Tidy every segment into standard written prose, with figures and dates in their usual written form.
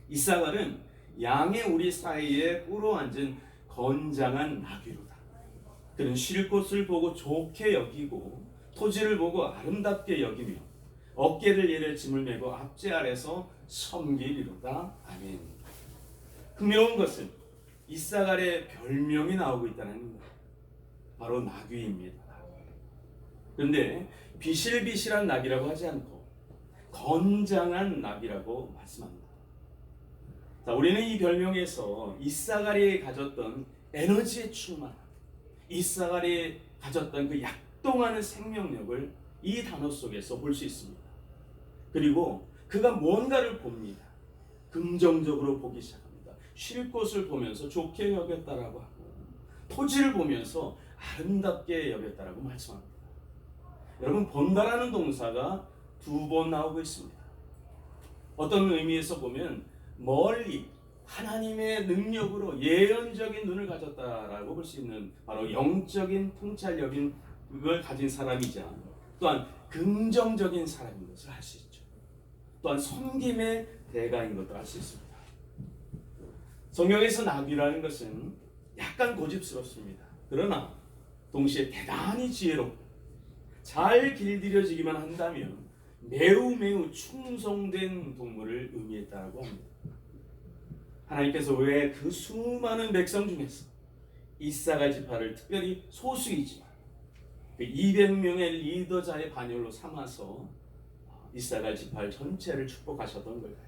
이사갈은 양의 우리 사이에 꿇어 앉은 건장한 나귀로다. 그는 쉴 곳을 보고 좋게 여기고 토지를 보고 아름답게 여기며 어깨를 예를 짐을 메고 앞제 아래서 섬기리로다. 아멘. 흥미로운 것은 이사갈의 별명이 나오고 있다는 것. 바로 나귀입니다. 그런데 비실비실한 나귀라고 하지 않고 건장한 나귀라고 말씀합니다. 자, 우리는 이 별명에서 이사갈이 가졌던 에너지에 충만한, 이사갈이 가졌던 그 약동하는 생명력을 이 단어 속에서 볼 수 있습니다. 그리고 그가 뭔가를 봅니다. 긍정적으로 보기 시작합니다. 쉴 곳을 보면서 좋게 여겼다라고 하고 토지를 보면서 아름답게 여겼다라고 말씀합니다. 여러분, 본다라는 동사가 2번 나오고 있습니다. 어떤 의미에서 보면 멀리 하나님의 능력으로 예언적인 눈을 가졌다라고 볼 수 있는 바로 영적인 통찰력인 그걸 가진 사람이자 또한 긍정적인 사람인 것을 알 수 있죠. 또한 섬김의 대가인 것도 알 수 있습니다. 성경에서 나귀라는 것은 약간 고집스럽습니다. 그러나 동시에 대단히 지혜롭고 잘 길들여지기만 한다면 매우 충성된 동물을 의미했다고 합니다. 하나님께서 왜 그 수많은 백성 중에서 이사갈 지파를 특별히 소수이지만 그 200명의 리더자의 반열로 삼아서 이사갈 지파 전체를 축복하셨던 걸까요?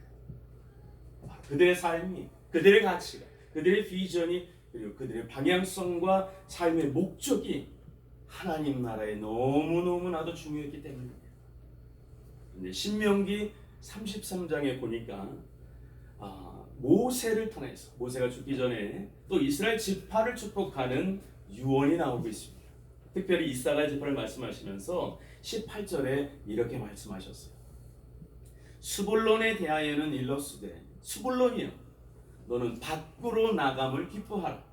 그들의 삶이, 그들의 가치가, 그들의 비전이, 그리고 그들의 방향성과 삶의 목적이 하나님 나라에 너무나도 중요했기 때문입니다. 근데 신명기 33장에 보니까 모세를 통해서, 모세가 죽기 전에 또 이스라엘 지파를 축복하는 유언이 나오고 있습니다. 특별히 이사갈 지파를 말씀하시면서 18절에 이렇게 말씀하셨어요. 스불론에 대하여는 일러스되 스불론이여 너는 밖으로 나감을 기뻐하라.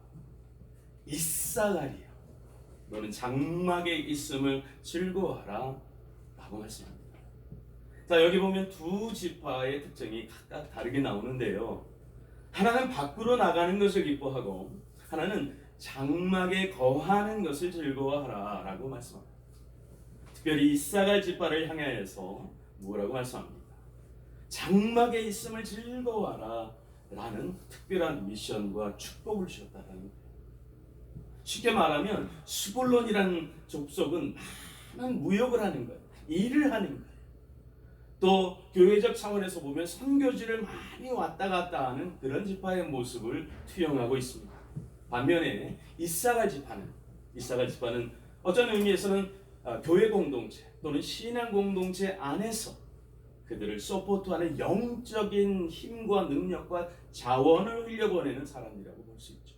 이사갈이여 너는 장막에 있음을 즐거워하라 라고 말씀합니다. 자, 여기 보면 두 지파의 특징이 각각 다르게 나오는데요. 하나는 밖으로 나가는 것을 기뻐하고 하나는 장막에 거하는 것을 즐거워하라 라고 말씀합니다. 특별히 이사갈 지파를 향하여서 뭐라고 말씀합니까? 장막에 있음을 즐거워하라 라는 특별한 미션과 축복을 주셨다는 거예요. 쉽게 말하면 스불론이라는 족속은 많은 무역을 하는 거예요. 일을 하는 거예요. 또 교회적 차원에서 보면 선교지를 많이 왔다 갔다 하는 그런 지파의 모습을 투영하고 있습니다. 반면에 이사갈 지파는 어떤 의미에서는 교회 공동체 또는 신앙 공동체 안에서 그들을 서포트하는 영적인 힘과 능력과 자원을 흘려보내는 사람이라고 볼 수 있죠.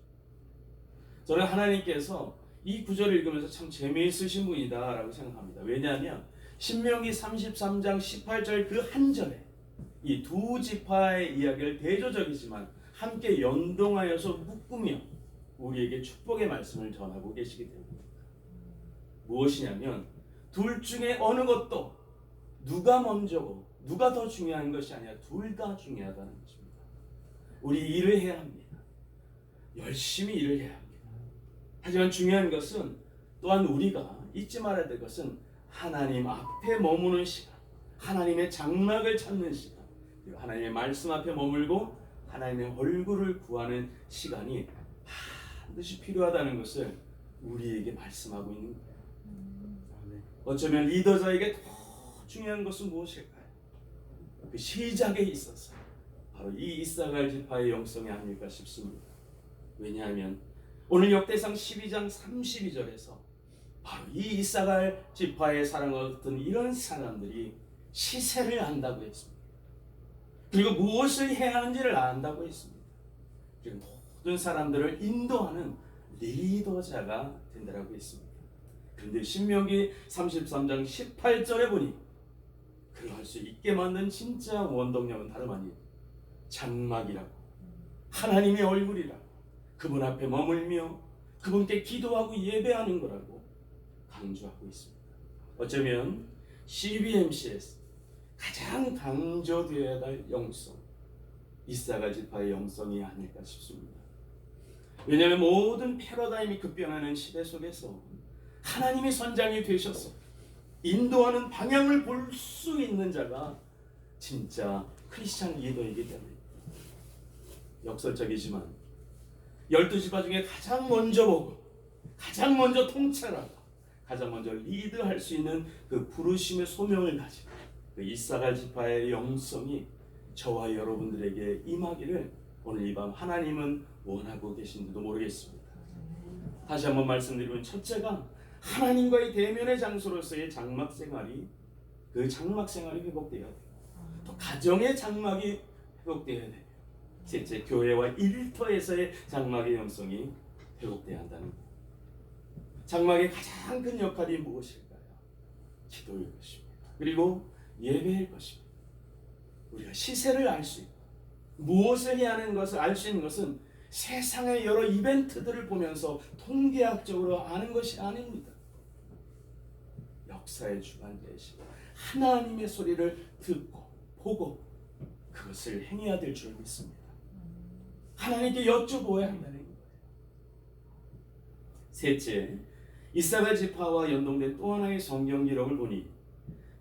저는 하나님께서 이 구절을 읽으면서 참 재미있으신 분이다 라고 생각합니다. 왜냐하면 신명기 33장 18절 그 한 절에 이 두 지파의 이야기를 대조적이지만 함께 연동하여서 묶으며 우리에게 축복의 말씀을 전하고 계시기 때문입니다. 무엇이냐면 둘 중에 어느 것도 누가 먼저고 누가 더 중요한 것이 아니라 둘 다 중요하다는 것입니다. 우리 일을 해야 합니다. 열심히 일을 해야 합니다. 하지만 중요한 것은 또한 우리가 잊지 말아야 될 것은 하나님 앞에 머무는 시간, 하나님의 장막을 찾는 시간, 그리고 하나님의 말씀 앞에 머물고 하나님의 얼굴을 구하는 시간이 반드시 필요하다는 것을 우리에게 말씀하고 있는 거예요. 어쩌면 리더자에게 더 중요한 것은 무엇일까요? 그 시작에 있어서 바로 이 이사갈 지파의 영성이 아닐까 싶습니다. 왜냐하면 오늘 역대상 12장 32절에서 바로 이 이사갈 지파의 사랑을 얻던 이런 사람들이 시세를 안다고 했습니다. 그리고 무엇을 해야 하는지를 안다고 했습니다. 그리고 모든 사람들을 인도하는 리더자가 된다고 했습니다. 그런데 신명기 33장 18절에 보니 그러할 수 있게 만든 진짜 원동력은 다름 아니에요. 장막이라고, 하나님의 얼굴이라고, 그분 앞에 머물며 그분께 기도하고 예배하는 거라고 강조하고 있습니다. 어쩌면 CBMC에서 가장 강조되어야 할 영성, 이사가 지파의 영성이 아닐까 싶습니다. 왜냐하면 모든 패러다임이 급변하는 시대 속에서 하나님이 선장이 되셔서 인도하는 방향을 볼 수 있는 자가 진짜 크리스찬 리더이기 때문에 역설적이지만 12지파 중에 가장 먼저 보고 가장 먼저 통찰하고 가장 먼저 리드할 수 있는 그 부르심의 소명을 가진 그 이사갈 지파의 영성이 저와 여러분들에게 임하기를 오늘 이 밤 하나님은 원하고 계신지도 모르겠습니다. 다시 한번 말씀드리면 첫째가 하나님과의 대면의 장소로서의 장막 생활이 회복되어야 돼요. 또 가정의 장막이 회복되어야 돼요. 셋째, 교회와 일터에서의 장막의 영성이 회복되어야 한다는 거예요. 장막의 가장 큰 역할이 무엇일까요? 기도일 것입니다. 그리고 예배일 것입니다. 우리가 시세를 알 수 있고 무엇을 해야 하는 것을 알 수 있는 것은 세상의 여러 이벤트들을 보면서 통계학적으로 아는 것이 아닙니다. 역사의 주관자이시고 하나님의 소리를 듣고 보고 그것을 행해야 될 줄 믿습니다. 하나님께 여쭤보아야 한다는 거예요. 셋째, 이사갈 지파와 연동된 또 하나의 성경 기록을 보니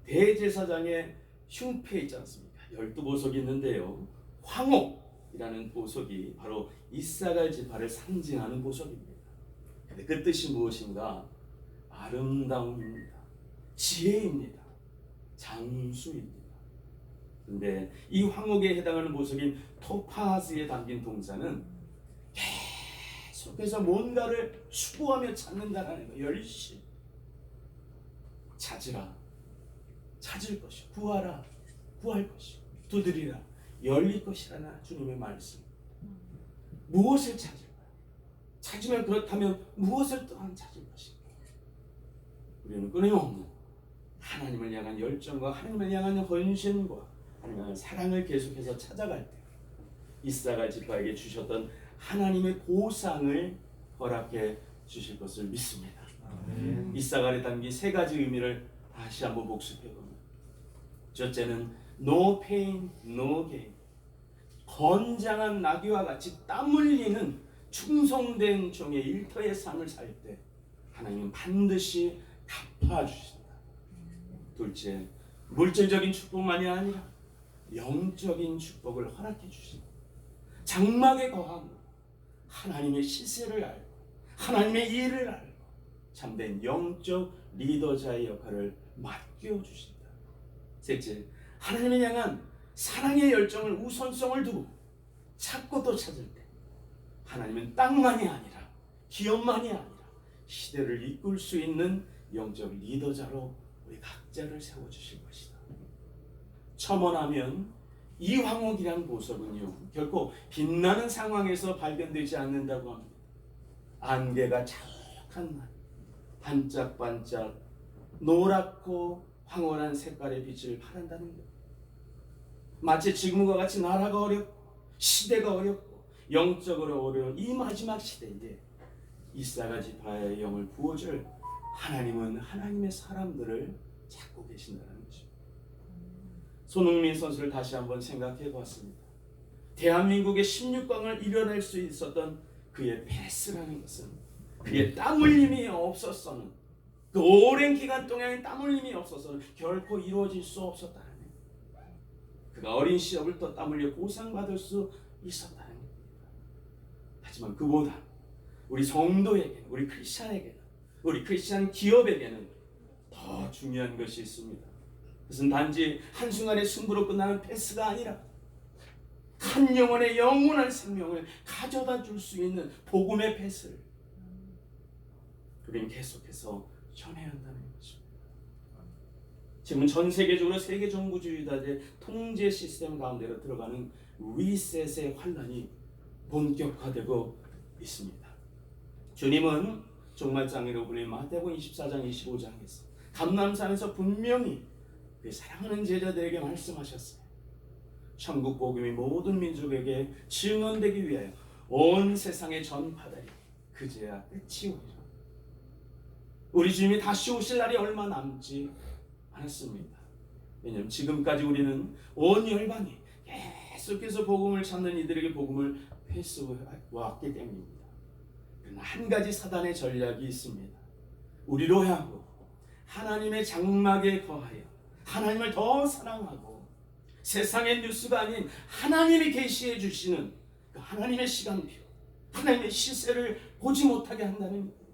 대제사장의 흉패 있지 않습니까? 12보석이 있는데요. 황옥이라는 보석이 바로 이사갈 지파를 상징하는 보석입니다. 근데 그 뜻이 무엇인가? 아름다움입니다. 지혜입니다. 장수입니다. 근데 이 황옥에 해당하는 보석인 토파즈에 담긴 동사는 계속해서 뭔가를 추구하며 찾는다는 거예요. 열심 찾으라, 찾을 것이, 구하라, 구할 것이, 두드리라, 열릴 것이라는 주님의 말씀. 무엇을 찾을까요? 찾으면 그렇다면 무엇을 또한 찾을 것인가? 우리는 끊임없는 하나님을 향한 열정과 하나님을 향한 헌신과 하나님의 사랑을 계속해서 찾아갈 때 이사갈 지파에게 주셨던 하나님의 보상을 허락해 주실 것을 믿습니다. 이사갈에 담긴 세 가지 의미를 다시 한번 복습해 보면, 첫째는 no pain, no gain. 건장한 나귀와 같이 땀 흘리는 충성된 종의 일터의 삶을 살 때 하나님은 반드시 갚아주신다. 둘째, 물질적인 축복만이 아니라 영적인 축복을 허락해 주신다. 장막에 거하고 하나님의 시세를 알고 하나님의 일을 알고 참된 영적 리더자의 역할을 맡겨주신다. 셋째, 하나님을 향한 사랑의 열정을 우선성을 두고 찾고 또 찾을 때 하나님은 땅만이 아니라 기업만이 아니라 시대를 이끌 수 있는 영적 리더자로 우리 각자를 세워주실 것이다. 첨언하면 이 황옥이라는 보석은요, 결코 빛나는 상황에서 발견되지 않는다고 합니다. 안개가 자욱한 날 반짝반짝 노랗고 황홀한 색깔의 빛을 발한다는 것. 마치 지금과 같이 나라가 어렵고 시대가 어렵고 영적으로 어려운 이 마지막 시대에 이사갈 지파의 영을 부어줄 하나님은 하나님의 사람들을 찾고 계신다는 것입니다. 손흥민 선수를 다시 한번 생각해 보았습니다. 대한민국의 16강을 이뤄낼 수 있었던 그의 패스라는 것은 그의 땀 흘림이 없었어는, 그 오랜 기간 동안의 땀 흘림이 없어서는 결코 이루어질 수 없었다는 거예요. 그가 어린 시절부터 땀 흘려 보상받을 수 있었다는 겁니다. 하지만 그보다 우리 성도에게는, 우리 크리스찬에게는, 우리 크리스찬 기업에게는 더 중요한 것이 있습니다. 그것은 단지 한순간의 승부로 끝나는 패스가 아니라 한 영혼의 영원한 생명을 가져다 줄 수 있는 복음의 패스를 우리는 계속해서 전해야 한다는 것입니다. 지금은 전 세계적으로 세계 정부주의자의 통제 시스템 가운데로 들어가는 리셋의 환란이 본격화되고 있습니다. 주님은 종말장애로 불린 마태복음 24장 25장에서 감람산에서 분명히 그 사랑하는 제자들에게 말씀하셨어요. 천국 복음이 모든 민족에게 증언되기 위하여 온 세상에 전파되리 그제야 끝이 오리라. 우리 주님이 다시 오실 날이 얼마 남지 않았습니다. 왜냐하면 지금까지 우리는 온 열방이 계속해서 복음을 찾는 이들에게 복음을 회수해왔기 때문입니다. 그러나 한 가지 사단의 전략이 있습니다. 우리로 하고 하나님의 장막에 거하여 하나님을 더 사랑하고 세상의 뉴스가 아닌 하나님이 계시해 주시는 그 하나님의 시간표, 하나님의 시세를 보지 못하게 한다는 거예요.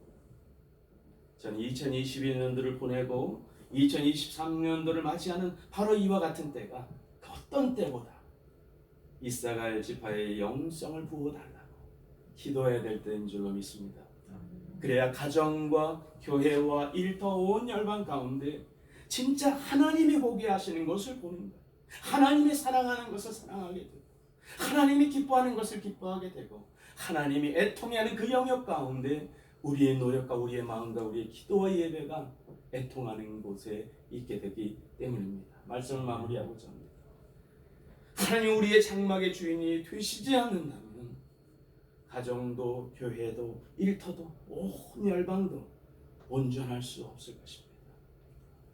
저는 2022년도를 보내고 2023년도를 맞이하는 바로 이와 같은 때가 그 어떤 때보다 이사갈 지파의 영성을 부어달라고 기도해야 될 때인 줄로 믿습니다. 그래야 가정과 교회와 일터 온 열방 가운데 진짜 하나님이 보게 하시는 것을 보는 거예요. 하나님이 사랑하는 것을 사랑하게 되고 하나님이 기뻐하는 것을 기뻐하게 되고 하나님이 애통해하는 그 영역 가운데 우리의 노력과 우리의 마음과 우리의 기도와 예배가 애통하는 곳에 있게 되기 때문입니다. 말씀을 마무리하고자 합니다. 하나님 우리의 장막의 주인이 되시지 않는다면 가정도 교회도 일터도 온 열방도 온전할 수 없을 것입니다.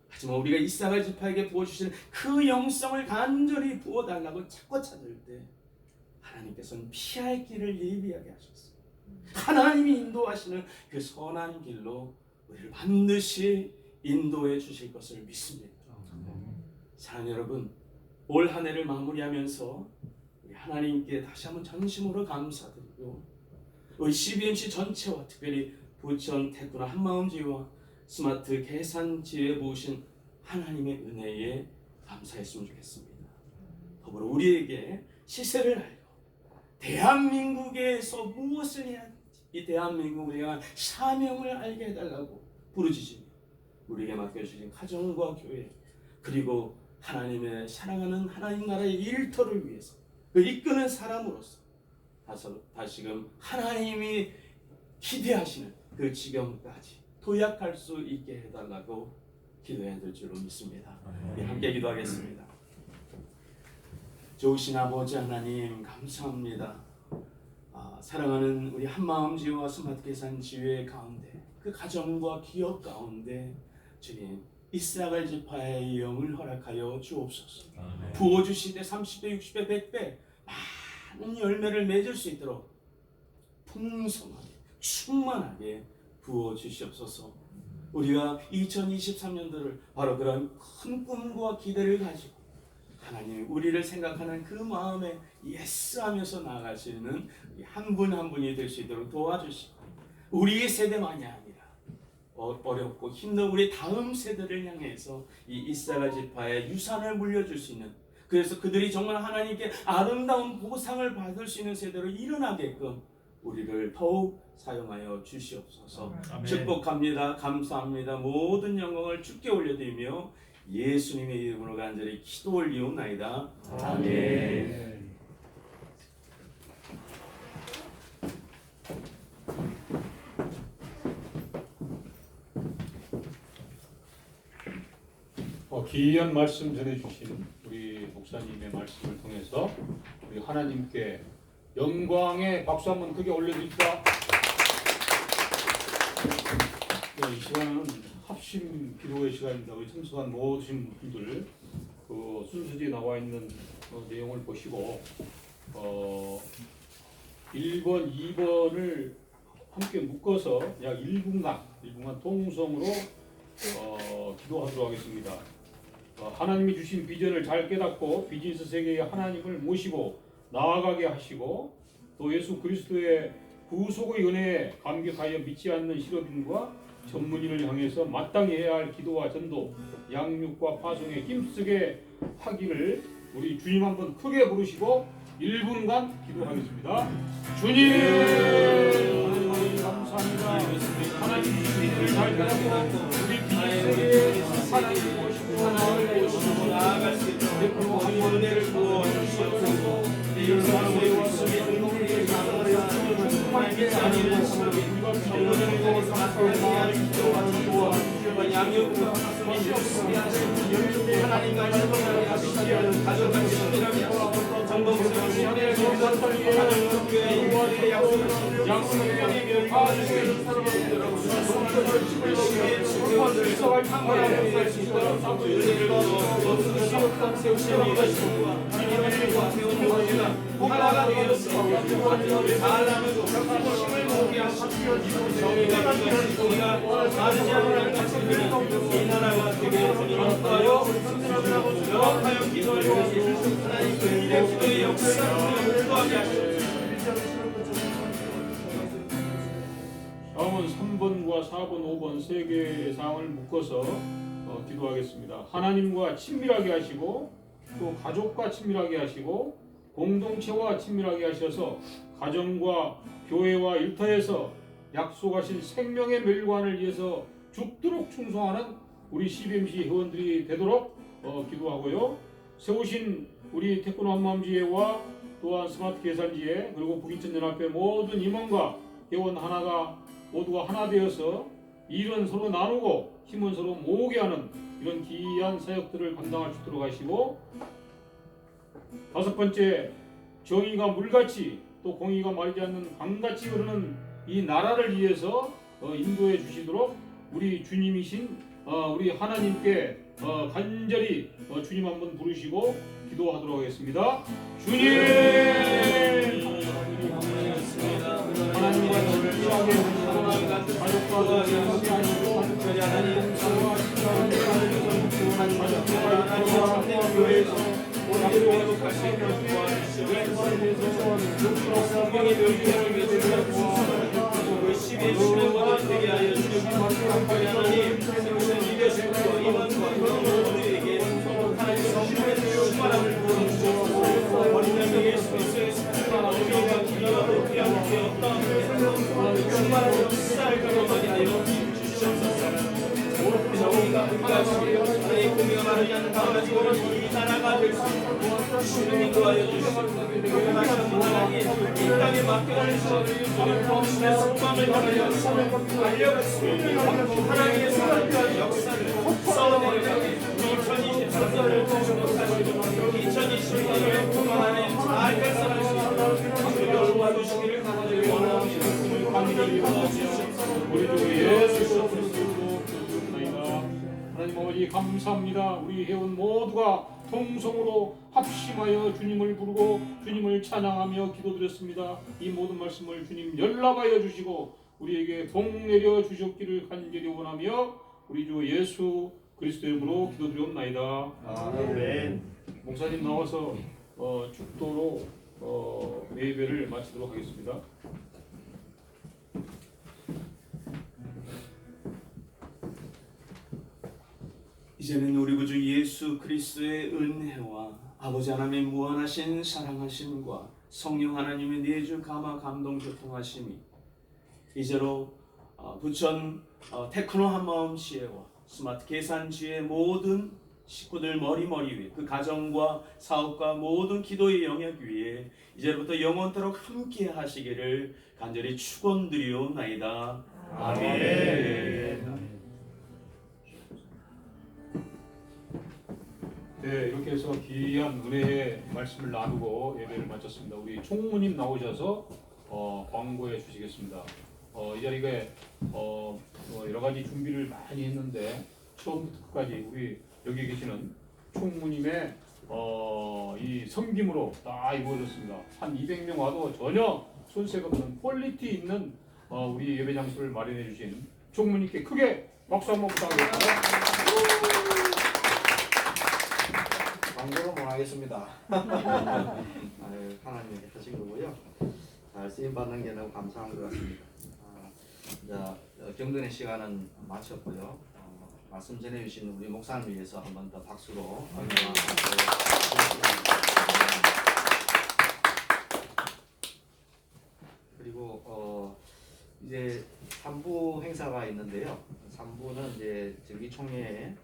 하지만 우리가 이사갈 지파에게 부어주시는 그 영성을 간절히 부어달라고 찾고 찾을 때 하나님께서는 피할 길을 예비하게 하셨어요. 하나님이 인도하시는 그 선한 길로 우리를 반드시 인도해 주실 것을 믿습니다. 사랑하는 여러분, 올 한 해를 마무리하면서 우리 하나님께 다시 한번 전심으로 감사드리고 우리 CBMC 전체와 특별히 부천 태구나 한마음지와 스마트 계산지에 모으신 하나님의 은혜에 감사했으면 좋겠습니다. 더불어 우리에게 시세를 알고 대한민국에서 무엇을 해야 하는지 이 대한민국을 향한 사명을 알게 해달라고 부르짖으며 우리에게 맡겨주신 가정과 교회 그리고 하나님의 사랑하는 하나님 나라의 일터를 위해서 그 이끄는 사람으로서 다시금 하나님이 기대하시는 그 지경까지 도약할 수 있게 해달라고 기도해야 될 줄로 믿습니다. 함께 기도하겠습니다. 좋으신 아버지 하나님 감사합니다. 사랑하는 우리 한마음지와 스마트 계산 지회 가운데 그 가정과 기업 가운데 주님 이사갈 지파의 영을 허락하여 주옵소서. 부어주시되 30배 60배 100배 많은 열매를 맺을 수 있도록 풍성하게 충만하게 부어주시옵소서. 우리가 2023년도를 바로 그런 큰 꿈과 기대를 가지고 하나님 우리를 생각하는 그 마음에 예스하면서 나아갈 수 있는 한 분 한 분이 될 수 있도록 도와주시고 우리의 세대만이 아니라 어렵고 힘든 우리 다음 세대를 향해서 이 이사갈 지파의 유산을 물려줄 수 있는 그래서 그들이 정말 하나님께 아름다운 보상을 받을 수 있는 세대로 일어나게끔 우리를 더욱 사용하여 주시옵소서. 아멘. 축복합니다. 감사합니다. 모든 영광을 주께 올려드리며 예수님의 이름으로 간절히 기도 올리옵나이다. 아멘. 귀한 말씀 전해주신 우리 목사님의 말씀을 통해서 우리 하나님께 영광의 박수 한번 크게 올려드립니다. 이 시간은 합심 기도의 시간입니다. 우리 참석한 모든 분들 그 순서지에 나와 있는 내용을 보시고 1번, 2번을 함께 묶어서 약 1분간 통성으로 기도하도록 하겠습니다. 하나님이 주신 비전을 잘 깨닫고 비즈니스 세계에 하나님을 모시고 나아가게 하시고 또 예수 그리스도의 구속의 은혜에 감격하여 믿지 않는 실업인과 전문인을 향해서 마땅히 해야 할 기도와 전도, 양육과 파송에 힘쓰게 하기를 우리 주님 한번 크게 부르시고 1분간 기도하겠습니다. 주님 감사합니다. 하나님 주님을 잘 깨닫고 우리 비즈니스에 하나님 모시고 나아갈 수 있도록 그 은혜를 부어주시옵소서. 이 사람의 원수의 행동을 감사하여 충만하게 하는 전문을 통해서 하나님을 기도와 양육과 하나님과 결혼하게 하시기를 가정과 친밀하며 정복스러운 연애를 경선하게 하는 교회의 양성의 명예를 도와주시는 사람들로 열심히 직원들 서울 탐구하는 수 있도록 은혜를 주시옵소서. 세우시옵소서. 이것과 세운 모두가 하나가 되었으니 우리 잘 나누고 힘을 모으게 하시고 정의가 이것이 우리가 다르지 않는 것을 이 나라가 되게 주님 인도하여 명확하여 기도하여 하나님 그 일의 기도의 역사를 인도하게 하시고 다음은 3번과 4번, 5번 세 개의 사항을 묶어서 기도하겠습니다. 하나님과 친밀하게 하시고 또 가족과 친밀하게 하시고 공동체와 친밀하게 하셔서 가정과 교회와 일터에서 약속하신 생명의 멸관을 위해서 죽도록 충성하는 우리 CBMC 회원들이 되도록 기도하고요. 세우신 우리 태권도 한마음지회와 또한 스마트 계산지회 그리고 북인천연합회 모든 임원과 회원 하나가 모두가 하나 되어서 일은 서로 나누고 힘은 서로 모으게 하는 이런 기이한 사역들을 감당할 수 있도록 하시고, 다섯 번째, 정의가 물같이 또 공의가 마르지 않는 강같이 흐르는 이 나라를 위해서 인도해 주시도록 우리 주님이신 우리 하나님께 간절히 주님 한번 부르시고 기도하도록 하겠습니다. 주님! 하나님과 친밀하게 가족과 함께하시고 공동체와 가족과 교회에서 약속하고 가시며 성경의 멸류관을 위해서 시비의 신뢰가 되게 하여 주시고 하나님 세우신 리더십과 임원과 모두에게 하나님 성령의 충만함을 부어주시고 어린 양 예수 그리스도의 사랑과 은혜가 기가 높게 함께 어떤 충만한 역사를 경험하게 되어 주시옵소서. 정의가 불가시 하나님 공의가 마르지 않는 강가지고 이 나라가 될 수 있도록 주님 인도하여 주시고 하나님 하나님 이 땅에 맡겨주셔서 주님 범신의 속마음을 담으셔서 알려갔습니다. 하나님의 사랑과 역사를 써내려가게 2023년을 축복하시고 2022년을 하나님 잘 발산할 수 있도록 주님을 도와주시기를 간절히 원하옵니다. 간절히 도와주시옵소서. 우리 주 예수 그리스도 기도드립니다. 하나님 아버지 감사합니다. 우리 회원 모두가 통성으로 합심하여 주님을 부르고 주님을 찬양하며 기도드렸습니다. 이 모든 말씀을 주님 연락하여 주시고 우리에게 복 내려 주셨기를 간절히 원하며 우리 주 예수 그리스도의 이름으로 기도드리옵나이다. 아멘. 목사님 나와서 축도로 예배를 마치도록 하겠습니다. 이제는 우리 구주 예수 그리스도의 은혜와 아버지 하나님의 무한하신 사랑하심과 성령 하나님의 내주 감화 감동 교통하심이 이제로 부천 테크노 한마음 지혜와 스마트 계산 지혜 모든 식구들 머리머리 위에 그 가정과 사업과 모든 기도의 영역 위에 이제부터 영원토록 함께 하시기를 간절히 축원드리옵나이다. 아멘. 네, 이렇게 해서 귀한 은혜의 말씀을 나누고 예배를 마쳤습니다. 우리 총무님 나오셔서 광고해 주시겠습니다. 이 자리에 여러 가지 준비를 많이 했는데 처음부터 끝까지 우리 여기 계시는 총무님의 이 섬김으로 다 이루어졌습니다. 한 200명 와도 전혀 손색 없는 퀄리티 있는 우리 예배 장소를 마련해 주신 총무님께 크게 박수 한번 부탁드립니다. 광고로 뭐 하겠습니다. 하나님이 하신 거고요. 잘 쓰임 받는 게 너무 감사한 것 같습니다. 경건의 시간은 마쳤고요. 말씀 전해주신 우리 목사님을 위해서 한 번 더 박수로 그리고 이제 3부 행사가 있는데요. 3부는 이제 정기총회가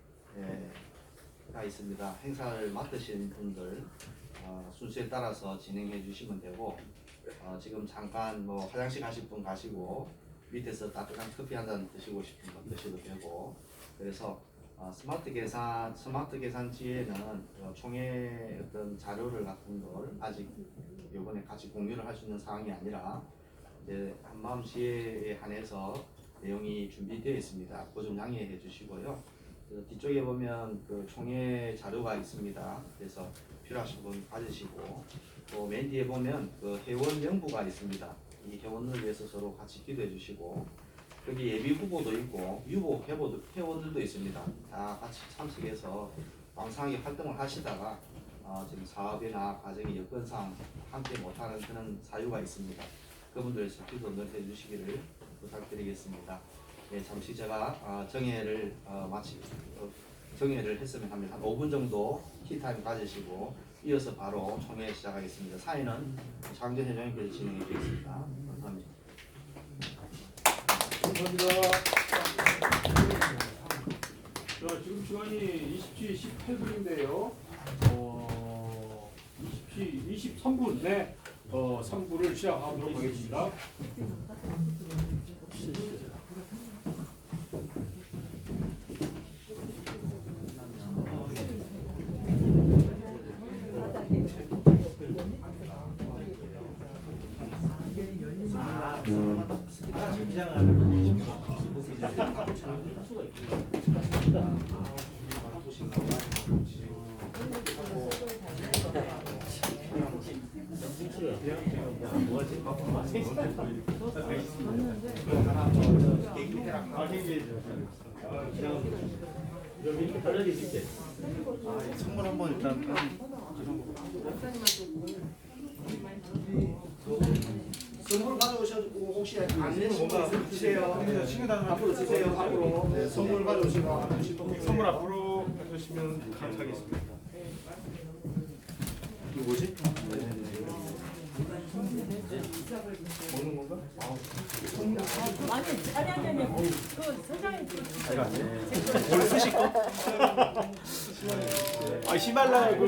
있습니다. 행사를 맡으신 분들 순서에 따라서 진행해 주시면 되고 지금 잠깐 뭐 화장실 가실 분 가시고 밑에서 따뜻한 커피 한 잔 드시고 싶은 분 드셔도 되고 그래서 스마트 계산지에는 총회 어떤 자료를 같은 걸 아직 이번에 같이 공유를 할 수 있는 상황이 아니라 이제 한마음 지혜에 한해서 내용이 준비되어 있습니다. 그 좀 양해해 주시고요. 그래서 뒤쪽에 보면 그 총회 자료가 있습니다. 그래서 필요하신 분 가지시고 또 맨 뒤에 보면 그 회원 명부가 있습니다. 이 회원을 위해서 서로 같이 기도해 주시고 여기 예비 후보도 있고 유보 회원들도 있습니다. 다 같이 참석해서 왕성하게 활동을 하시다가 지금 사업이나 가정의 여건상 함께 못하는 그런 사유가 있습니다. 그분들에서 기도 늘 해주시기를 부탁드리겠습니다. 예, 잠시 제가 정회를 했으면 합니다. 한 5분 정도 티타임 가지시고 이어서 바로 총회 시작하겠습니다. 사회는 장전 회장님께서 진행해 주겠습니다. 감사합니다. 감사합니다. 자, 지금 시간이 20시 18분인데요. 20시 23분, 네, 3부를 시작하도록 하겠습니다. 선물 한번 일단 선물 가져오셔도 혹시 안내 뭔가 주세요. 앞으로 주세요. 앞으로 네, 선물 가져오시고 선물 앞으로 해주시면 감사하겠습니다. 이거 뭐지? 먹는 건가? 아니 그 소장님 오늘 쓰실 거? 아 히말라야 그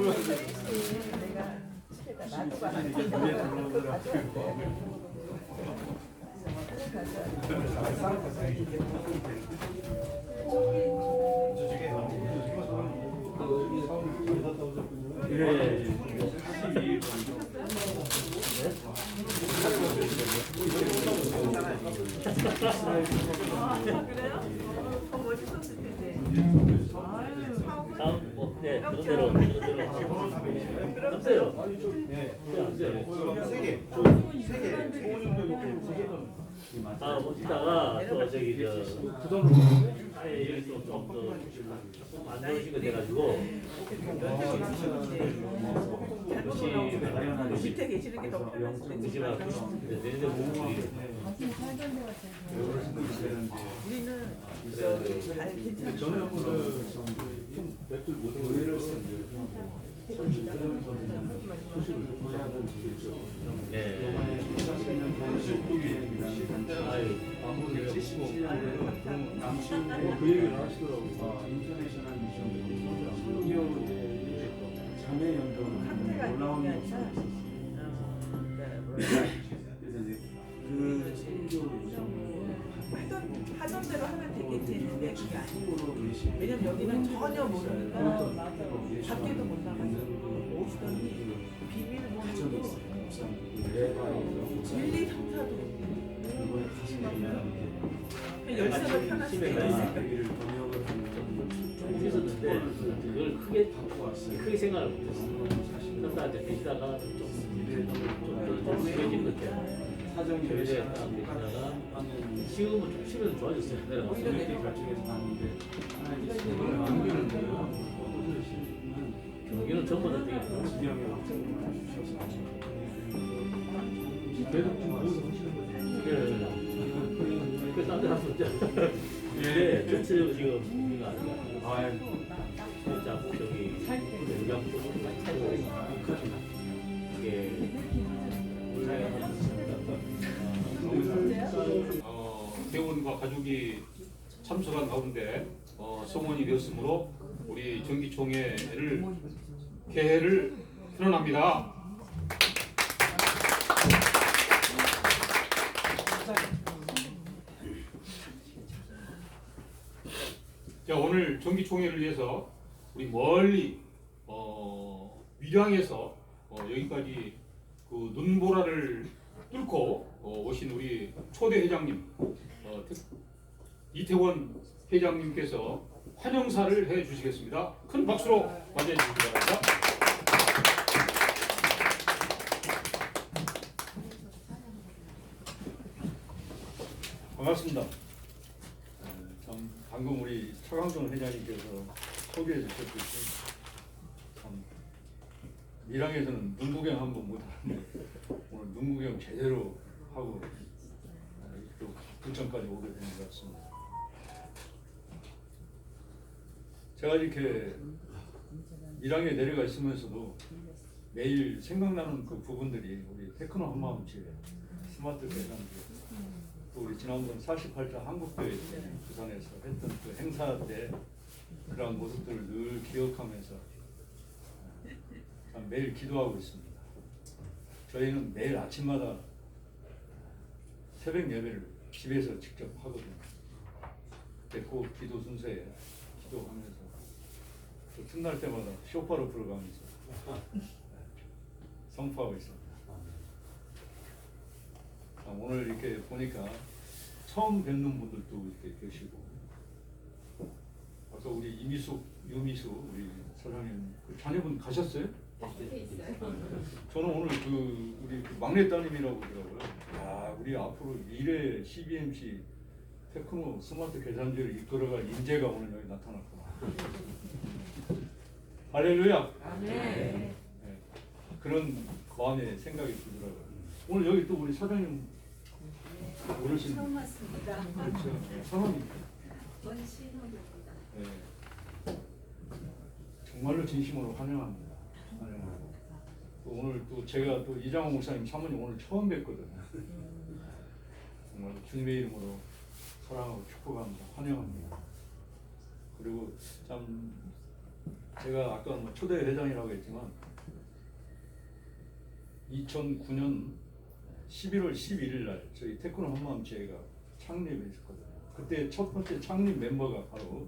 내가 놔두고 그래요? 멋있었을 텐데. 다음 네 그런 대로 없어요. 아 먹다가 또 저기 아예 여기 좀더 안 좋은 식으로 돼가지고 밑에 계시는 게 더 편했을 텐데. 그지가 내년에 몸이 우리는 잘 괜찮아. 예. 아유 그 얘기를 하시더라고요. 인터내셔널 미션 한국의 자매 연금 올라오는 거 있었어요. 그래서 이제 그 선교 하던 대로 하면 되겠지 했는데 그게 아니고 왜냐면 여기는 전혀 모르니까 밖에도 못 나가고 오시더니 비밀번호도 진리 형사도 여기서가 편하시게 있었는데 그걸 크게 생각을 못했어. 남자한테 계시다가 좀 심해진 것 같아요. 사정 교회에 딱 계시다가 지금은 좀 치료는 좋아졌어요. 내가 결정해서 봤는데 하나 이제 신경을 남기는 거예요. 여기는 전부 다 되게 지병에 주셔서 계속 좀 모여서 하시는 거죠. 그래서 딴데 할수 없잖아. 근데 전체적으로 지금 우리가 아니야. 진짜 저기 영양 좀 많이 차리고 이게 회원과 가족이 참석한 가운데 성원이 되었으므로 우리 정기총회를 개회를 선언합니다. 자, 오늘 정기총회를 위해서 우리 멀리 밀양에서 여기까지 그 눈보라를 뚫고 오신 우리 초대 회장님 이태원 회장님께서 환영사를 해주시겠습니다. 큰 박수로 맞이해 주시기 바랍니다. 반갑습니다. 참 방금 우리 차강준 회장님께서 소개해 주셨듯이 참 밀양에서는 눈 구경 한번 못하는데 오늘 눈 구경 제대로 하고 또 부천까지 오게 된 것 같습니다. 제가 이렇게 밀양에 내려가 있으면서도 매일 생각나는 그 부분들이 우리 테크노 한마음치 스마트 대상지 또 우리 지난번 48차 한국대회 부산에서 했던 그 행사 때 그러한 모습들을 늘 기억하면서 참 매일 기도하고 있습니다. 저희는 매일 아침마다 새벽 예배를 집에서 직접 하거든요. 그때 그 기도 순서에 기도하면서 또 틈날 때마다 쇼파로 불어가면서 성포하고 있습니다. 오늘 이렇게 보니까 처음 뵙는 분들도 이렇게 계시고 아까 우리 유미수 우리 사장님 그 자녀분 가셨어요? 저는 오늘 우리 막내 따님이라고 그러더라고요. 야, 우리 앞으로 미래 CBMC 테크노 스마트 계산기를 이끌어갈 인재가 오늘 여기 나타났구나. 할렐루야. 네. 그런 마음의 생각이 들더라고요. 오늘 여기 또 우리 사장님 어르신 처음 왔습니다. 그렇죠. 성함이 원신호입니다. 네. 정말로 진심으로 환영합니다. 환영하고 또 오늘 또 제가 또 이장호 목사님 사모님 오늘 처음 뵙거든요. 정말 주님의 이름으로 사랑하고 축복합니다. 환영합니다. 그리고 참 제가 아까 뭐 초대 회장이라고 했지만 2009년 11월 11일 날 저희 테크노 한마음체가 창립했었거든요. 그때 첫 번째 창립 멤버가 바로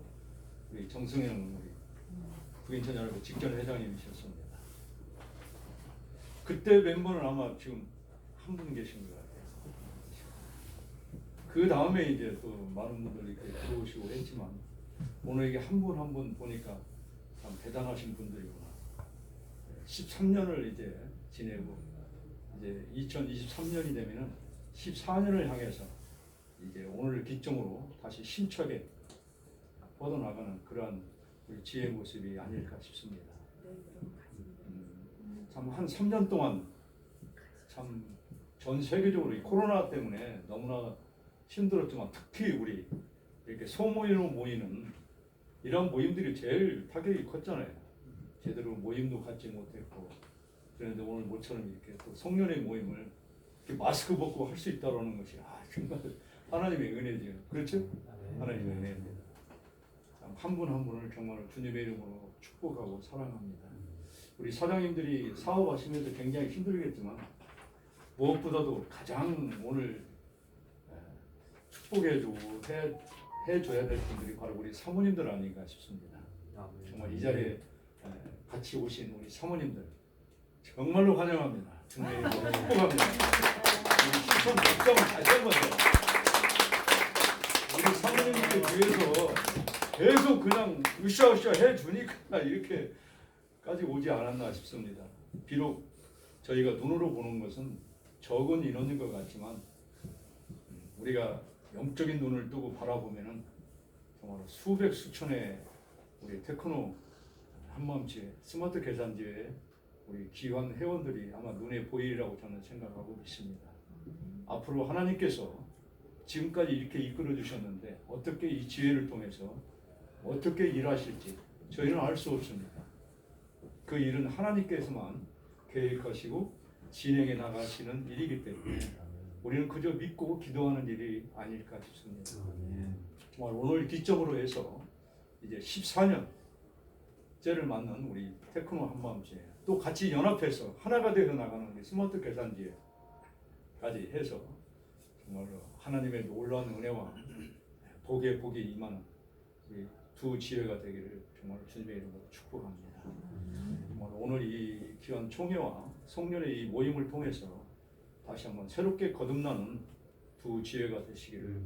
우리 정승영 우리 부인천연합회 직전 회장님이셨습니다. 그때 멤버는 아마 지금 한 분 계신 것 같아요. 그 다음에 이제 또 많은 분들이 이렇게 들어오시고 했지만 오늘 이게 한 분 한 분 보니까 참 대단하신 분들이구나. 13년을 이제 지내고 이제 2023년이 되면은 14년을 향해서 이제 오늘 기점으로 다시 힘차게 뻗어나가는 그러한 우리 지혜의 모습이 아닐까 싶습니다. 참 한 3년 동안 참 전 세계적으로 이 코로나 때문에 너무나 힘들었지만 특히 우리 이렇게 소모임으로 모이는 이런 모임들이 제일 타격이 컸잖아요. 제대로 모임도 갖지 못했고 그런데 오늘 모처럼 이렇게 또 송년회 모임을 이렇게 마스크 벗고 할 수 있다라는 것이 정말 하나님의 은혜죠. 그렇죠? 하나님의 은혜입니다. 한 분 한 분을 정말 주님의 이름으로 축복하고 사랑합니다. 우리 사장님들이 사업하시면서 굉장히 힘들겠지만 무엇보다도 가장 오늘 축복해주고 해줘야 될 분들이 바로 우리 사모님들 아닌가 싶습니다. 정말 이 자리에 같이 오신 우리 사모님들 정말로 환영합니다. 주님의 이름으로 축복합니다. 우리 시선 걱정을 다시 한번 해요. 우리 사모님들 위해서 계속 그냥 으쌰으쌰 해주니까 이렇게까지 오지 않았나 싶습니다. 비록 저희가 눈으로 보는 것은 적은 인원인 것 같지만 우리가 영적인 눈을 뜨고 바라보면은 정말 수백 수천의 우리 테크노 한마음치 스마트 계산지에 우리 귀한 회원들이 아마 눈에 보이리라고 저는 생각하고 있습니다. 앞으로 하나님께서 지금까지 이렇게 이끌어 주셨는데 어떻게 이 지혜를 통해서 어떻게 일하실지 저희는 알 수 없습니다. 그 일은 하나님께서만 계획하시고 진행해 나가시는 일이기 때문에 우리는 그저 믿고 기도하는 일이 아닐까 싶습니다. 정말 오늘 기점으로 해서 이제 14년째를 맞는 우리 테크노 한마음체 또 같이 연합해서 하나가 되어 나가는 우리 스마트 계산지까지 해서 정말로 하나님의 놀라운 은혜와 복에 복이 임하는 우리 두 지혜가 되기를 정말 주님의 이름으로 축복합니다. 정말 오늘 이 귀한 총회와 송년의 이 모임을 통해서 다시 한번 새롭게 거듭나는 두 지혜가 되시기를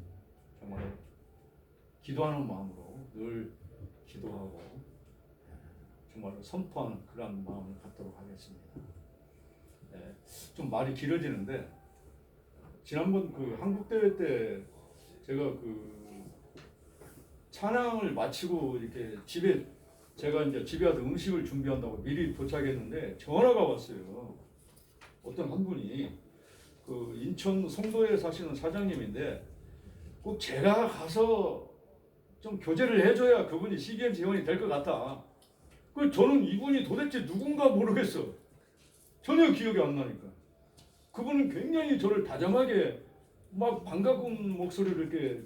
정말 기도하는 마음으로 늘 기도하고 정말로 선포하는 그런 마음을 갖도록 하겠습니다. 좀 말이 길어지는데 지난번 그 한국 대회 때 제가 그 찬양을 마치고 이렇게 제가 이제 집에 와서 음식을 준비한다고 미리 도착했는데 전화가 왔어요. 어떤 한 분이 그 인천 송도에 사시는 사장님인데 꼭 제가 가서 좀 교제를 해줘야 그분이 CBM 지원이 될 것 같다. 그 저는 이분이 도대체 누군가 모르겠어. 전혀 기억이 안 나니까. 그분은 굉장히 저를 다정하게 막 반가운 목소리로 이렇게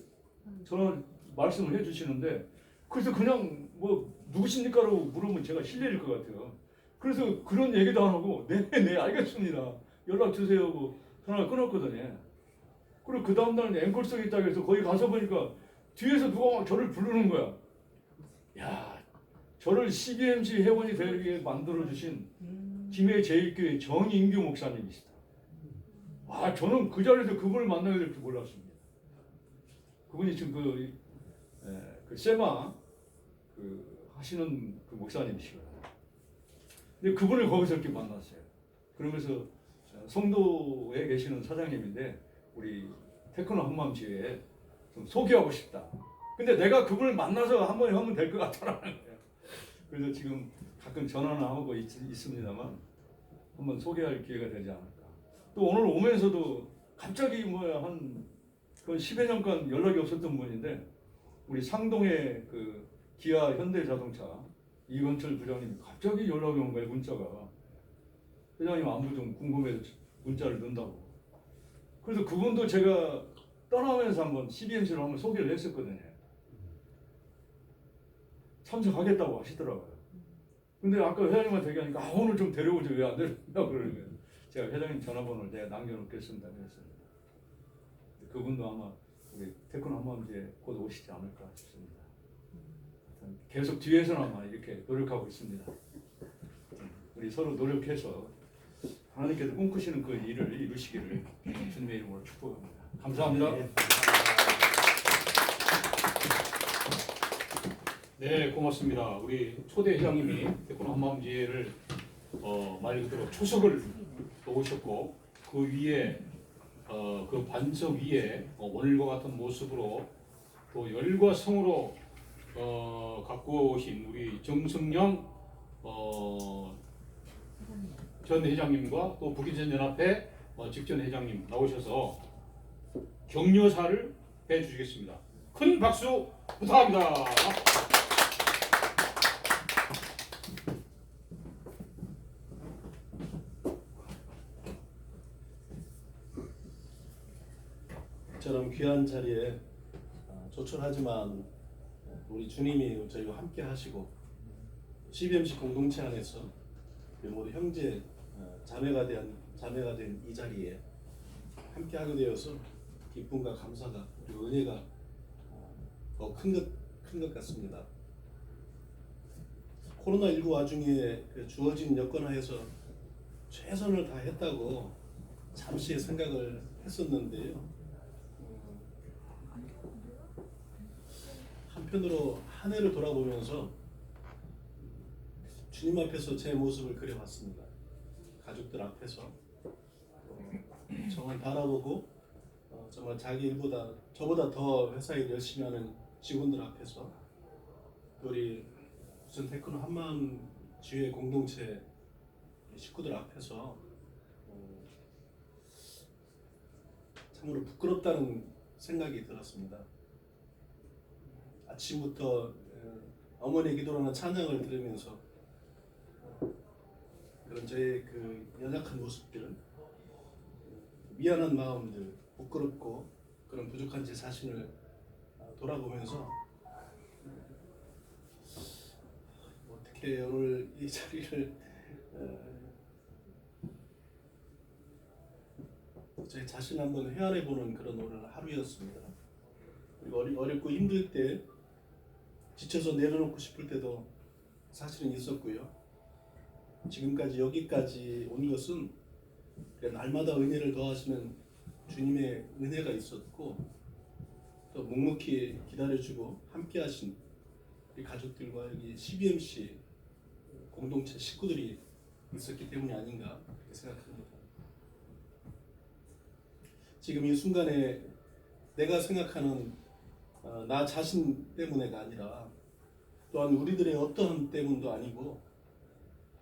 저는 말씀을 해주시는데 그래서 그냥 뭐 누구십니까라고 물으면 제가 실례일 것 같아요. 그래서 그런 얘기도 안 하고 네 알겠습니다. 연락 주세요 하고 전화를 끊었거든요. 그리고 그 다음날 앵콜성이 있다고 해서 거기 가서 보니까 뒤에서 누가 막 저를 부르는 거야. 야, 저를 CBMC 회원이 되게 만들어주신 김해 제일교회 정인규 목사님이시다. 아, 저는 그 자리에서 그분을 만나게 될 줄 몰랐습니다. 그분이 지금 그 세마 그 하시는 그 목사님이시거든요. 근데 그분을 거기서 이렇게 만났어요. 그러면서 송도에 계시는 사장님인데 우리 테크노 한마음지회에 좀 소개하고 싶다. 근데 내가 그분을 만나서 한번 하면 될 것 같다라는 거예요. 그래서 지금 가끔 전화는 하고 있습니다만 한번 소개할 기회가 되지 않을까. 또 오늘 오면서도 갑자기 한 그건 10여 년간 연락이 없었던 분인데 우리 상동의 그 기아 현대자동차 이건철 부장님이 갑자기 연락이 온 거예요. 문자가. 회장님 안부 좀 궁금해서 문자를 넣는다고. 그래서 그분도 제가 떠나면서 한번 CBMC로 한번 소개를 했었거든요. 참석하겠다고 하시더라고요. 근데 아까 회장님한테 얘기하니까 오늘 좀 데려오지 왜 안 데려오냐고 그러는 거예요. 제가 회장님 전화번호를 내가 남겨놓겠습니다 그랬습니다. 그분도 아마 우리 테크노 한마음지에 곧 오시지 않을까 싶습니다. 계속 뒤에서는 아마 이렇게 노력하고 있습니다. 우리 서로 노력해서 하나님께서 꿈꾸시는 그 일을 이루시기를 주님의 이름으로 축복합니다. 감사합니다. 네, 고맙습니다. 우리 초대 회장님이 테크노 한마음지회를 말 그대로 초석을 놓으셨고 그 위에 그 반석 위에 오늘과 같은 모습으로 또 열과 성으로 갖고 오신 우리 정승영 전 회장님과 또 북인선연합회 직전 회장님 나오셔서 격려사를 해주시겠습니다. 큰 박수 부탁합니다. 저런 귀한 자리에 조촐하지만 우리 주님이 저희와 함께 하시고 CBMC 공동체 안에서 모두 형제 자매가 된 이 자리에 함께 하게 되어서 기쁨과 감사가 그리고 은혜가 더 큰 것 같습니다. 코로나19 와중에 주어진 여건 하에서 최선을 다했다고 잠시 생각을 했었는데요. 한편으로 한 해를 돌아보면서 주님 앞에서 제 모습을 그려봤습니다. 가족들 앞에서 정말 바라보고 정말 자기 일보다 저보다 더 회사 일 열심히 하는 직원들 앞에서 우리 우선 테크노 한마음 지회 공동체 식구들 앞에서 참으로 부끄럽다는 생각이 들었습니다. 아침부터 어머니 기도라는 찬양을 들으면서 그런 저의 그 연약한 모습들, 미안한 마음들, 부끄럽고 그런 부족한 제 자신을 돌아보면서 어떻게 오늘 이 자리를 제 자신 한번 회한해보는 그런 오늘 하루였습니다. 그리고 어렵고 힘들 때 지쳐서 내려놓고 싶을 때도 사실은 있었고요. 지금까지 여기까지 온 것은 날마다 은혜를 더하시는 주님의 은혜가 있었고 또 묵묵히 기다려주고 함께하신 우리 가족들과 여기 CBMC 공동체 식구들이 있었기 때문이 아닌가 그렇게 생각합니다. 지금 이 순간에 내가 생각하는 나 자신 때문에가 아니라 또한 우리들의 어떠함 때문도 아니고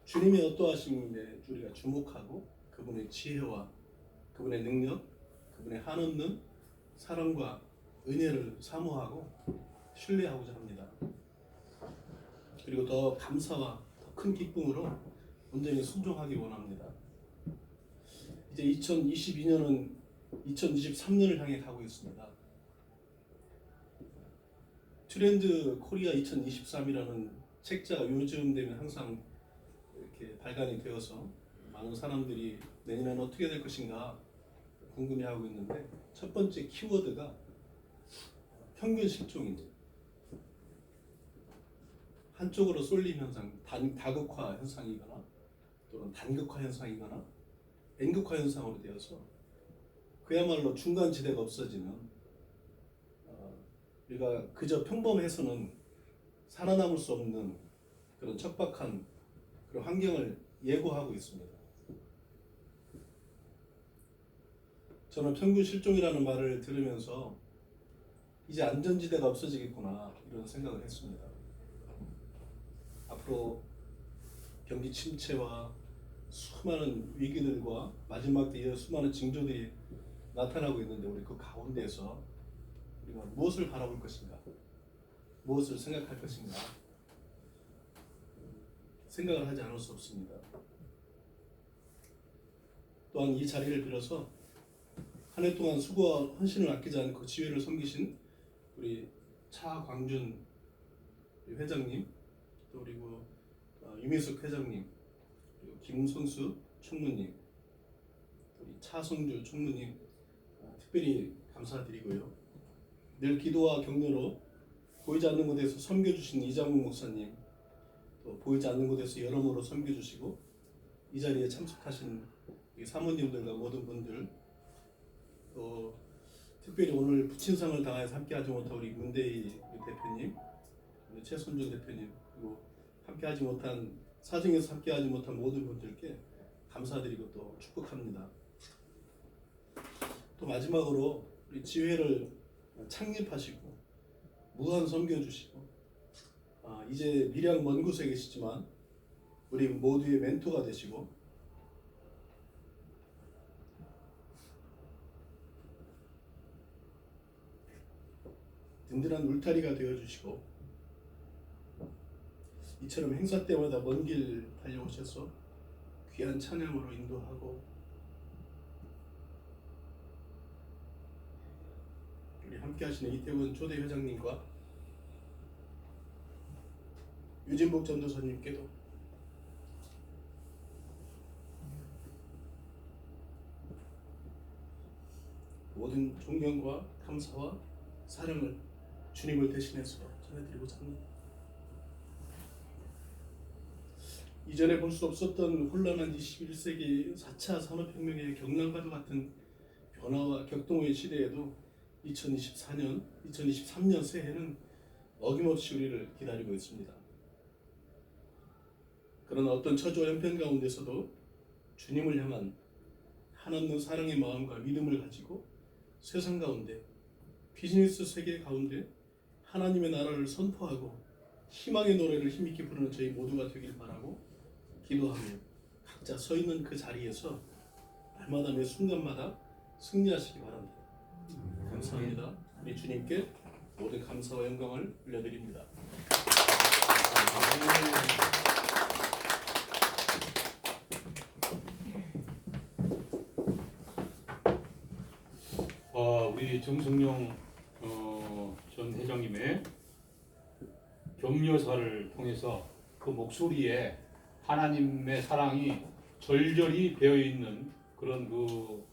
주님의 어떠하심에 우리가 주목하고 그분의 지혜와 그분의 능력, 그분의 한없는 사랑과 은혜를 사모하고 신뢰하고자 합니다. 그리고 더 감사와 더 큰 기쁨으로 온전히 순종하기 원합니다. 이제 2022년은 2023년을 향해 가고 있습니다. 트렌드 코리아 2023이라는 책자가 요즘 되면 항상 이렇게 발간이 되어서 많은 사람들이 내년에는 어떻게 될 것인가 궁금해하고 있는데 첫 번째 키워드가 평균 실종입니다. 한쪽으로 쏠림 현상, 다극화 현상이거나 또는 단극화 현상이거나 N극화 현상으로 되어서 그야말로 중간 지대가 없어지는 우리가 그저 평범해서는 살아남을 수 없는 그런 척박한 그런 환경을 예고하고 있습니다. 저는 평균 실종이라는 말을 들으면서 이제 안전지대가 없어지겠구나 이런 생각을 했습니다. 앞으로 경기 침체와 수많은 위기들과 마지막 때에 수많은 징조들이 나타나고 있는데 우리 그 가운데에서 우리가 무엇을 바라볼 것인가, 무엇을 생각할 것인가 생각을 하지 않을 수 없습니다. 또한 이 자리를 빌어서 한 해 동안 수고와 헌신을 아끼지 않고 지회를 섬기신 우리 차광준 회장님, 또 그리고 유민석 회장님, 그리고 김선수 총무님, 우리 차성주 총무님 특별히 감사드리고요. 늘 기도와 격려로 보이지 않는 곳에서 섬겨주신 이장국 목사님, 또 보이지 않는 곳에서 여러모로 섬겨주시고 이 자리에 참석하신 사모님들과 모든 분들, 또 특별히 오늘 부친상을 당해서 함께하지 못한 우리 문대희 대표님, 우리 최선준 대표님, 그리고 함께하지 못한 사정에서 함께하지 못한 모든 분들께 감사드리고 또 축복합니다. 또 마지막으로 우리 지회를 창립하시고 무한 섬겨주시고 이제 미량 먼 곳에 계시지만 우리 모두의 멘토가 되시고 든든한 울타리가 되어주시고 이처럼 행사 때마다 먼 길 달려오셔서 귀한 찬양으로 인도하고 우리 함께 하시는 이태원 초대 회장님과 유진복 전도사님께도 모든 존경과 감사와 사랑을 주님을 대신해서 전해드리고자 합니다. 이전에 볼 수 없었던 혼란한 21세기 4차 산업혁명의 경랑과도 같은 변화와 격동의 시대에도 2023년 새해는 어김없이 우리를 기다리고 있습니다. 그러나 어떤 처지와 형편 가운데서도 주님을 향한 한없는 사랑의 마음과 믿음을 가지고 세상 가운데 비즈니스 세계 가운데 하나님의 나라를 선포하고 희망의 노래를 힘있게 부르는 저희 모두가 되길 바라고 기도하며 각자 서 있는 그 자리에서 날마다 매 순간마다 승리하시기 바랍니다. 감사합니다. 우리 주님께 모든 감사와 영광을 올려드립니다. 우리 정성용 전 회장님의 격려사를 통해서 그 목소리에 하나님의 사랑이 절절히 배어있는 그런 그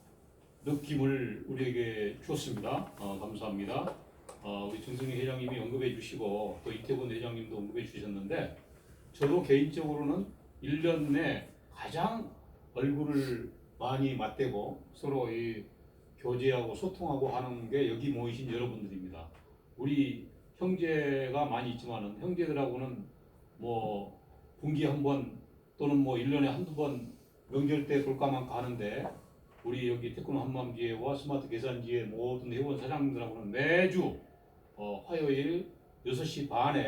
느낌을 우리에게 주었습니다. 감사합니다. 우리 정성용 회장님이 언급해 주시고 또 이태원 회장님도 언급해 주셨는데 저도 개인적으로는 1년 내 가장 얼굴을 많이 맞대고 서로 이 교제하고 소통하고 하는 게 여기 모이신 여러분들입니다. 우리 형제가 많이 있지만은 형제들하고는 뭐 분기에 한 번 또는 뭐 1년에 한두 번 명절 때 볼까만 가는데 우리 여기 태권도 한마음지회와 스마트 계산지회 모든 회원 사장님들하고는 매주 화요일 6시 반에